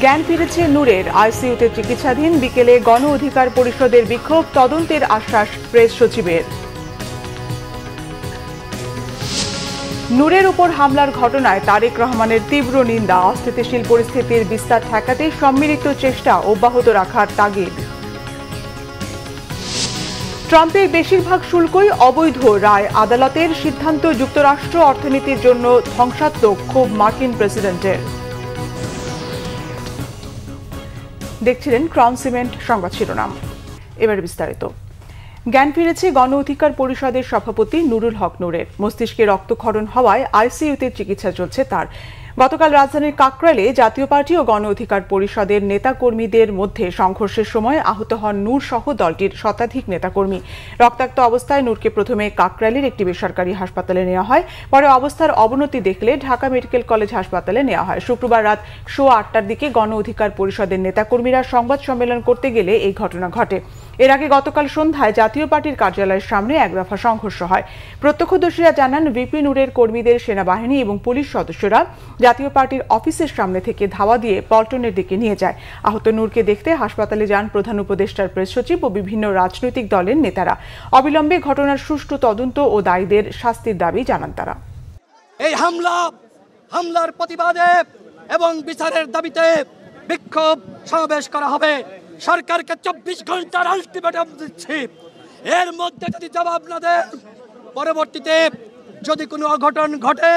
জ্ঞান ফিরেছে নূরের, আইসিইউতে চিকিৎসাধীন। বিকেলে গণ অধিকার পরিষদের বিক্ষোভ, তদন্তের আশ্বাস প্রেস সচিবের। নূরের উপর হামলার ঘটনায় তারেক রহমানের তীব্র নিন্দা, অস্থিতিশীল পরিস্থিতির বিস্তার ঠেকাতে সম্মিলিত চেষ্টা অব্যাহত রাখার তাগিদ। ট্রাম্পের বেশিরভাগ শুল্কই অবৈধ, রায় আদালতের সিদ্ধান্ত যুক্তরাষ্ট্র অর্থনীতির জন্য ধ্বংসাত্মক, ক্ষোভ মার্কিন প্রেসিডেন্টের। দেখছিলেন ক্রাউন সিমেন্ট সংবাদ শিরোনাম, এবারে বিস্তারিত। জ্ঞান ফিরেছে গণ অধিকার পরিষদের সভাপতি নুরুল হক নূরের। মস্তিষ্কে রক্তক্ষরণ হওয়ায় আইসিইউতে চিকিৎসা চলছে তার। গতকাল রাজধানীর কাকরাইলে জাতীয় পার্টি ও গণ অধিকার পরিষদের নেতাকর্মীদের মধ্যে সংঘর্ষের সময় আহত হন নূর সহ দলটির শতাধিক নেতাকর্মী। রক্তাক্ত অবস্থায় নূরকে প্রথমে কাকরাইলের একটি বেসরকারি হাসপাতালে নেওয়া হয়, পরে অবস্থার অবনতি দেখলে ঢাকা মেডিকেল কলেজ হাসপাতালে নেওয়া হয়। শুক্রবার রাত 8:15টার দিকে গণ অধিকার পরিষদের নেতাকর্মীরা সংবাদ সম্মেলন করতে গেলে এই ঘটনা ঘটে। এর আগে গতকাল সন্ধ্যায় জাতীয় পার্টির কার্যালয়ের সামনে এক দফা সংঘর্ষ হয়। প্রত্যক্ষদর্শীরা জানান, ভিপি নূরের কর্মীদের সেনাবাহিনী এবং পুলিশ সদস্যরা জাতীয় পার্টির অফিসের সামনে থেকে ধাওয়া দিয়ে পল্টনের দিকে নিয়ে যায়। আহত নূরকে দেখতে হাসপাতালে যান প্রধান উপদেষ্টার প্রেস সচিব ও বিভিন্ন রাজনৈতিক দলের নেতারা। অবিলম্বে ঘটনার সুষ্ঠু তদন্ত ও দায়ীদের শাস্তির দাবি জানান তারা। এই হামলার প্রতিবাদে এবং বিচারের দাবিতে বিক্ষোভ সমাবেশ করা হবে। সরকারকে 24 ঘন্টার আলটিমেটাম দিচ্ছি, এর মধ্যে যদি জবাব না দেন, পরবর্তীতে যদি কোনো অঘটন ঘটে,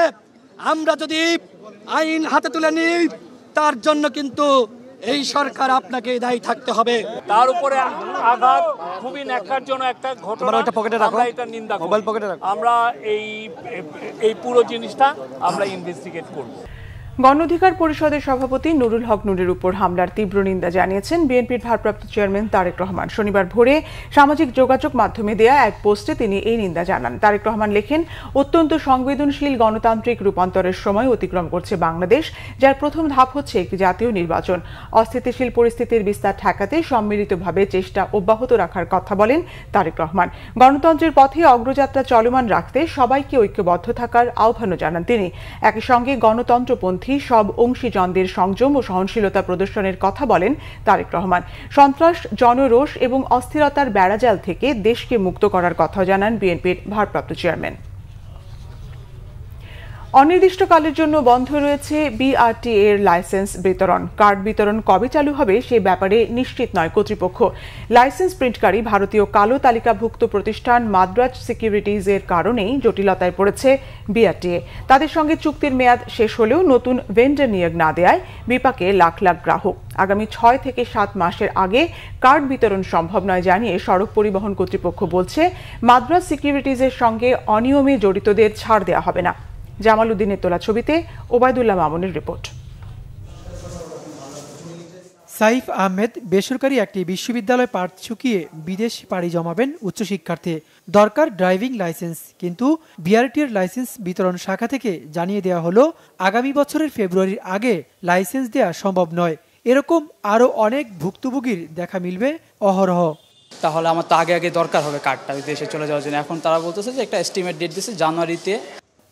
আমরা যদি আইন হাতে তুলে নিই, তার জন্য কিন্তু এই সরকার আপনাকে দায়ী থাকতে হবে। তার উপরে আঘাত খুবই ন্যাক্কারজনক একটা ঘটনা। আমরা এটা নিন্দা করি। আমরা এই পুরো জিনিসটা আমরা ইনভেস্টিগেট করব। গণ অধিকার পরিষদের সভাপতি নুরুল হক নূরের উপর হামলার তীব্র নিন্দা জানিয়েছেন বিএনপির ভারপ্রাপ্ত চেয়ারম্যান তারেক রহমান। শনিবার ভোরে সামাজিক যোগাযোগ মাধ্যমে দেয়া এক পোস্টে তিনি এই নিন্দা জানান। তারেক রহমান লেখেন, অত্যন্ত সংবেদনশীল গণতান্ত্রিক রূপান্তরের সময় অতিক্রম করছে বাংলাদেশ, যার প্রথম ধাপ হচ্ছে একটি জাতীয় নির্বাচন। অস্থিতিশীল পরিস্থিতির বিস্তার ঠেকাতে সম্মিলিতভাবে চেষ্টা অব্যাহত রাখার কথা বলেন তারেক রহমান। গণতন্ত্রের পথে অগ্রযাত্রা চলমান রাখতে সবাইকে ঐক্যবদ্ধ থাকার আহ্বানও জানান তিনি। একই সঙ্গে গণতন্ত্রপন্থী সব অংশীজনদের সংযম ও সহনশীলতা প্রদর্শনের কথা বলেন তারেক রহমান। সন্ত্রাস, জনরোষ এবং অস্থিরতার বেড়াজাল থেকে দেশকে মুক্ত করার কথা জানান বিএনপির ভারপ্রাপ্ত চেয়ারম্যান। অনির্দিষ্টকালের জন্য বন্ধ রয়েছে বিআরটিএ এর লাইসেন্স বিতরণ। কার্ড বিতরণ কবে চালু হবে সে ব্যাপারে নিশ্চিত নয় কর্তৃপক্ষ। লাইসেন্স প্রিন্টকারী ভারতীয় কালো তালিকাভুক্ত প্রতিষ্ঠান মাদ্রাজ সিকিউরিটিজ এর কারণেই জটিলতায় পড়েছে বিআরটিএ। তাদের সঙ্গে চুক্তির মেয়াদ শেষ হলেও নতুন ভেন্ডার নিয়োগ না দেয়ায় বিপাকে লাখ লাখ গ্রাহক। আগামী 6 থেকে 7 মাসের আগে কার্ড বিতরণ সম্ভব নয় জানিয়ে সড়ক পরিবহন কর্তৃপক্ষ বলছে, মাদ্রাজ সিকিউরিটিজের সঙ্গে অনিয়মে জড়িতদের ছাড় দেওয়া হবে না। জামাল উদ্দিনের তোলা ছবিতে ওবায়দুল্লাহ মামুনের রিপোর্ট। সাইফ আহমেদ বেসরকারি একটি বিশ্ববিদ্যালয় পাঠ চুকিয়ে বিদেশ পাড়ি জমাবেন উচ্চশিক্ষার্থে। দরকার ড্রাইভিং লাইসেন্স, কিন্তু বিআরটিএর লাইসেন্স বিতরণ শাখা থেকে জানিয়ে দেওয়া হলো, আগামী বছরের ফেব্রুয়ারির আগে লাইসেন্স দেওয়া সম্ভব নয়। এরকম আরও অনেক ভুক্তভোগীর দেখা মিলবে অহরহ। তাহলে আমার তো আগে দরকার হবে কার্ডটা দেশে চলে যাওয়ার জন্য। এখন তারা বলতেছে যে একটা এস্টিমেট ডেট দিচ্ছে জানুয়ারিতে।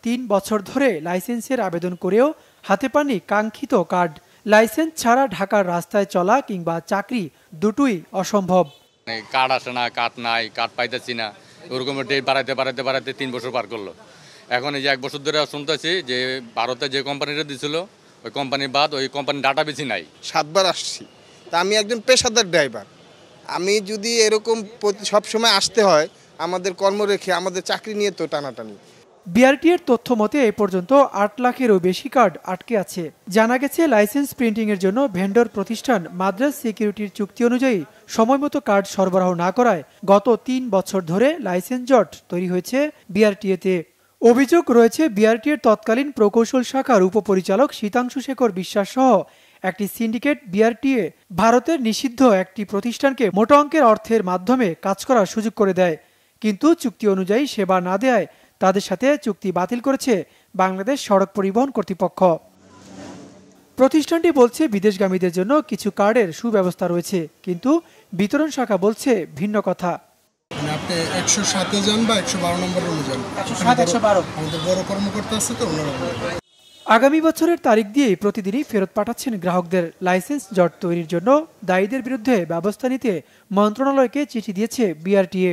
3 বছর ধরে লাইসেন্সের আবেদন করেও হাতে পাননি কাঙ্ক্ষিত কার্ড। লাইসেন্স ছাড়া ঢাকার রাস্তায় চলা কিংবা চাকরি দুটোই অসম্ভব। কার্ড আসে না, কার্ড নাই, কার্ড পাইতেছি না, ওরকম ডেট বাড়াইতে 3 বছর পার করলো। এখন এই যে 1 বছর ধরে শুনতেছি যে ভারতে যে কোম্পানিটা দিছিল ওই কোম্পানি বাদ ওই কোম্পানির ডাটা বেশি নাই। 7 বার আসছি, তা আমি একজন পেশাদার ড্রাইভার। আমি যদি এরকম সবসময় আসতে হয়, আমাদের কর্ম রেখে আমাদের চাকরি নিয়ে তো টানাটানি। বিআরটিএর তথ্য মতে এ পর্যন্ত 8 লাখেরও বেশি কার্ড আটকে আছে। জানা গেছে, লাইসেন্স প্রিন্টিংয়ের জন্য ভেন্ডর প্রতিষ্ঠান মাদ্রাজ সিকিউরিটির চুক্তি অনুযায়ী সময়মতো কার্ড সরবরাহ না করায় গত 3 বছর ধরে লাইসেন্স জট তৈরি হয়েছে বিআরটিএতে। অভিযোগ রয়েছে, বিআরটিএর তৎকালীন প্রকৌশল শাখার উপপরিচালক শীতাংশু শেখর বিশ্বাস সহ একটি সিন্ডিকেট বিআরটিএ ভারতের নিষিদ্ধ একটি প্রতিষ্ঠানকে মোটা অঙ্কের অর্থের মাধ্যমে কাজ করার সুযোগ করে দেয়, কিন্তু চুক্তি অনুযায়ী সেবা না দেয়ায় তাদের সাথে চুক্তি বাতিল করেছে বাংলাদেশ সড়ক পরিবহন কর্তৃপক্ষ। প্রতিষ্ঠানটি বলছে, বিদেশগামীদের জন্য কিছু কার্ডের সুব্যবস্থা রয়েছে, কিন্তু বিতরণ শাখা বলছে ভিন্ন কথা। আপনি 107-এ যান বা 112 নম্বরে যান, 107-112 আমাদের বড় কর্মকর্তা আছে তো ওনারা। আগামী বছরের তারিখ দিয়ে প্রতিদিনই ফেরত পাঠাচ্ছেন গ্রাহকদের। লাইসেন্স জট তৈরির জন্য দায়ীদের বিরুদ্ধে ব্যবস্থা নিতে মন্ত্রণালয়কে চিঠি দিয়েছে বিআরটিএ।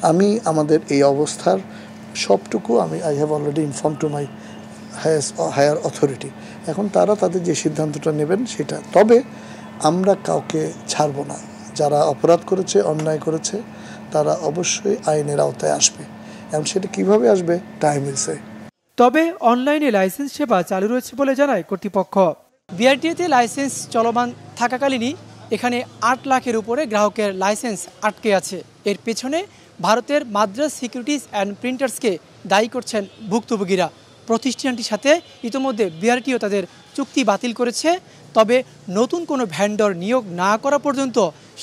আমি আমাদের এই অবস্থার সবটুকু I have already inform to my higher authority. এখন তারা তাদের যে সিদ্ধান্তটা নেবেন সেটা, তবে আমরা কাউকে ছাড়ব না। যারা অপরাধ করেছে, অন্যায় করেছে, তারা অবশ্যই আইনের আওতায় আসবে। এবং সেটা কিভাবে আসবে, টাইম উইল সে। তবে অনলাইনে লাইসেন্স সেবা চালু রয়েছে বলে জানায় কর্তৃপক্ষ। বিআরটিএতে লাইসেন্স চলমান থাকাকালীনই এখানে 8 লাখের উপরে গ্রাহকের লাইসেন্স আটকে আছে। এর পেছনে ভারতের মাদ্রাজ সিকিউরিটিজ অ্যান্ড প্রিন্টার্সকে দায়ী করছেন ভুক্তভোগীরা। প্রতিষ্ঠানটির সাথে ইতিমধ্যে বিআরটিও তাদের চুক্তি বাতিল করেছে। তবে নতুন কোনো ভেন্ডর নিয়োগ না করা পর্যন্ত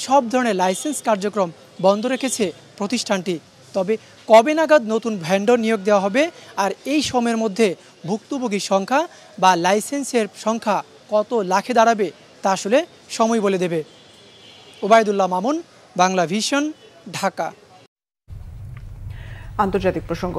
সব ধরনের লাইসেন্স কার্যক্রম বন্ধ রেখেছে প্রতিষ্ঠানটি। তবে কবে নাগাদ নতুন ভেন্ডর নিয়োগ দেওয়া হবে আর এই সময়ের মধ্যে ভুক্তভোগীর সংখ্যা বা লাইসেন্সের সংখ্যা কত লাখে দাঁড়াবে তা আসলে সময় বলে দেবে। ওবায়দুল্লাহ মামুন, বাংলা ভিশন, ঢাকা। আন্তর্জাতিক প্রসঙ্গ।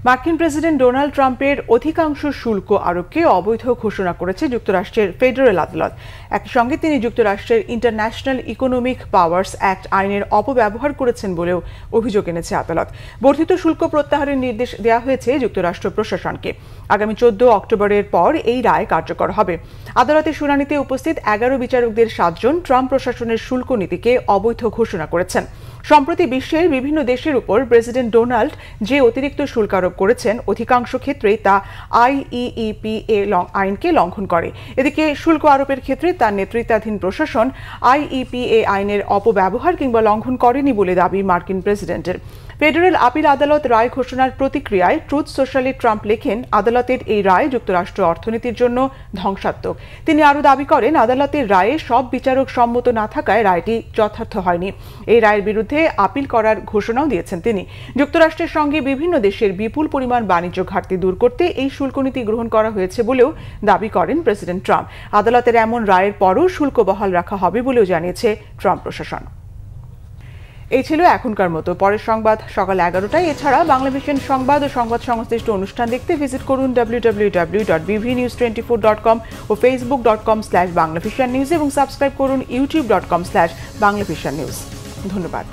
মার্কিন প্রেসিডেন্ট ডোনাল্ড ট্রাম্পের অধিকাংশ শুল্ক আরোপকে অবৈধ ঘোষণা করেছে যুক্তরাষ্ট্রের ফেডারেল আদালত। একই সঙ্গে তিনি যুক্তরাষ্ট্রের ইন্টারন্যাশনাল ইকোনমিক পাওয়ার্স অ্যাক্ট আইনের অপব্যবহার করেছেন বলেও অভিযোগ এনেছে আদালত। বর্ধিত শুল্ক প্রত্যাহারের নির্দেশ দেওয়া হয়েছে যুক্তরাষ্ট্র প্রশাসনকে। আগামী 14 অক্টোবরের পর এই রায় কার্যকর হবে। আদালতের শুনানিতে উপস্থিত 11 বিচারকদের 7 জন ট্রাম্প প্রশাসনের শুল্ক নীতিকে অবৈধ ঘোষণা করেছেন। সম্প্রতি বিশ্বের বিভিন্ন দেশের উপর প্রেসিডেন্ট ডোনাল্ড যে অতিরিক্ত শুল্ক আরোপ করেছেন, অধিকাংশ ক্ষেত্রেই তা আইইপিএ আইনকে লঙ্ঘন করে। এদিকে শুল্ক আরোপের ক্ষেত্রে তার নেতৃত্বাধীন প্রশাসন আইইপিএ আইনের অপব্যবহার কিংবা লঙ্ঘন করেনি বলে দাবি মার্কিন প্রেসিডেন্টের। ফেডারেল আপিল আদালত রায় ঘোষণার প্রতিক্রিয়ায় ট্রুথ সোশ্যালে ট্রাম্প লেখেন, আদালতের এই রায় যুক্তরাষ্ট্র অর্থনীতির জন্য ধ্বংসাত্মক। তিনি আরও দাবি করেন, আদালতের রায়ে সব বিচারক সম্মত না থাকায় রায়টি যথার্থ হয়নি। এই রায়ের বিরুদ্ধে আপিল করার ঘোষণাও দিয়েছেন তিনি। যুক্তরাষ্ট্রের সঙ্গে বিভিন্ন দেশের বিপুল পরিমাণ বাণিজ্য ঘাটতি দূর করতে এই শুল্ক নীতি গ্রহণ করা হয়েছে বলেও দাবি করেন প্রেসিডেন্ট ট্রাম্প। আদালতের এমন রায়ের পরও শুল্ক বহাল রাখা হবে বলেও জানিয়েছে ট্রাম্প প্রশাসন। এই ছিল এখনকার মতো। পরের সংবাদ সকাল 11টায়। এছাড়া বাংলা ভিশন সংবাদ ও সংবাদ সংশ্লিষ্ট অনুষ্ঠান দেখতে ভিজিট করুন www.bvnews24.com ও facebook.com/banglavishannews এবং সাবস্ক্রাইব করুন youtube.com/banglavishannews। ধন্যবাদ।